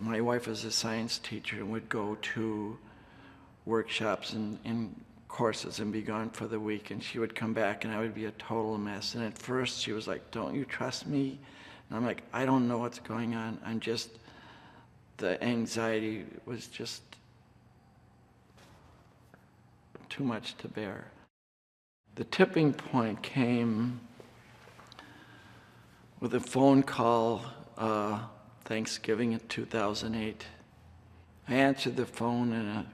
My wife was a science teacher and would go to workshops and courses and be gone for the week, and she would come back and I would be a total mess. And at first she was like, "Don't you trust me?" And I'm like, "I don't know what's going on. The anxiety was just too much to bear." The tipping point came with a phone call Thanksgiving in 2008. I answered the phone and a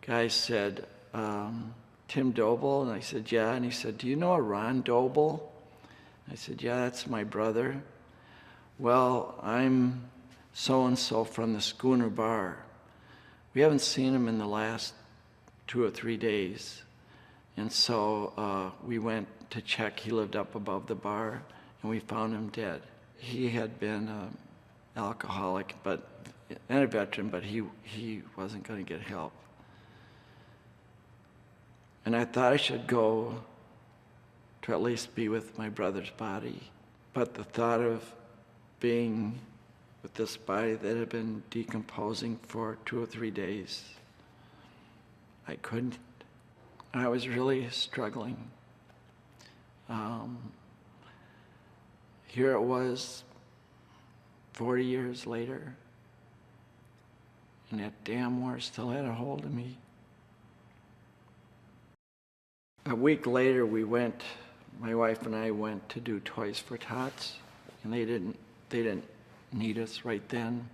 guy said, "Tim Doble?" And I said, "Yeah." And he said, "Do you know a Ron Doble?" I said, "Yeah, that's my brother." "Well, I'm so-and-so from the Schooner Bar. We haven't seen him in the last 2 or 3 days. And so we went to check. He lived up above the bar, and we found him dead." He had been an alcoholic and a veteran, but he wasn't going to get help. And I thought I should go to at least be with my brother's body. But the thought of being with this body that had been decomposing for 2 or 3 days, I couldn't. I was really struggling. Here it was 40 years later, and that damn war still had a hold of me. A week later, my wife and I went to do Toys for Tots, and they didn't need us right then.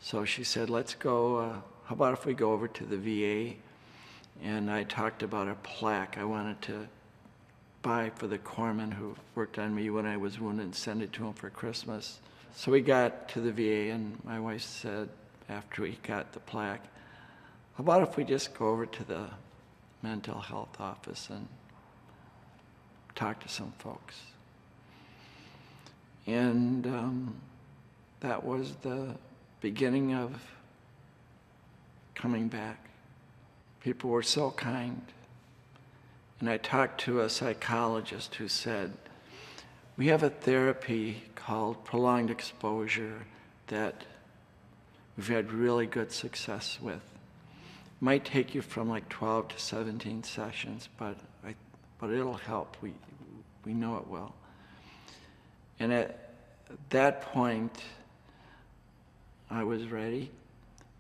So she said, "Let's go, how about if we go over to the VA?" And I talked about a plaque I wanted to buy for the corpsman who worked on me when I was wounded and send it to him for Christmas. So we got to the VA, and my wife said, after we got the plaque, "How about if we just go over to the mental health office and talk to some folks?" And that was the beginning of coming back. People were so kind. And I talked to a psychologist who said, "We have a therapy called prolonged exposure that we've had really good success with. It might take you from like 12 to 17 sessions, but it'll help. We know it will." And at that point, I was ready,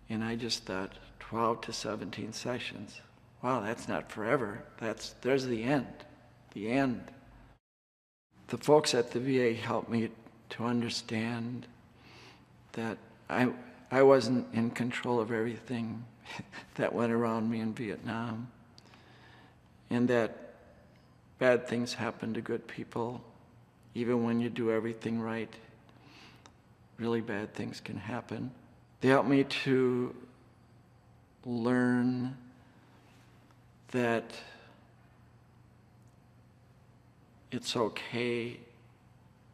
and I just thought, 12 to 17 sessions. Wow, that's not forever. There's the end. The end. The folks at the VA helped me to understand that I wasn't in control of everything that went around me in Vietnam, and that bad things happen to good people. Even when you do everything right, really bad things can happen. They helped me to learn that it's okay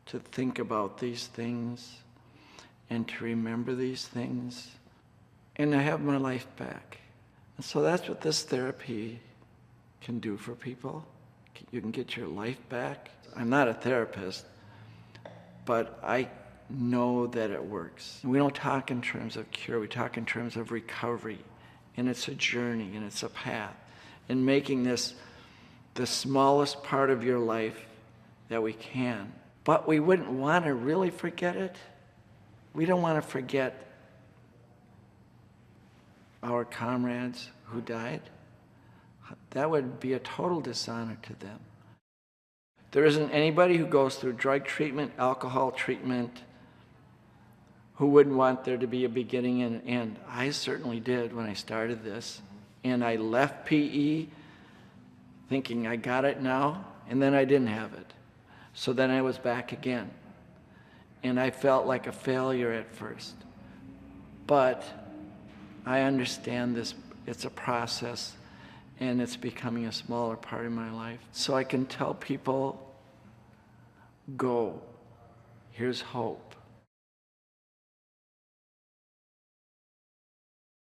to think about these things and to remember these things and to have my life back. And so that's what this therapy can do for people. You can get your life back. I'm not a therapist, but I know that it works. We don't talk in terms of cure, we talk in terms of recovery. And it's a journey, and it's a path. And making this the smallest part of your life that we can. But we wouldn't want to really forget it. We don't want to forget our comrades who died. That would be a total dishonor to them. There isn't anybody who goes through drug treatment, alcohol treatment, who wouldn't want there to be a beginning and an end. I certainly did when I started this. And I left PE thinking I got it now, and then I didn't have it. So then I was back again. And I felt like a failure at first. But I understand this, it's a process, and it's becoming a smaller part of my life. So I can tell people, go, here's hope.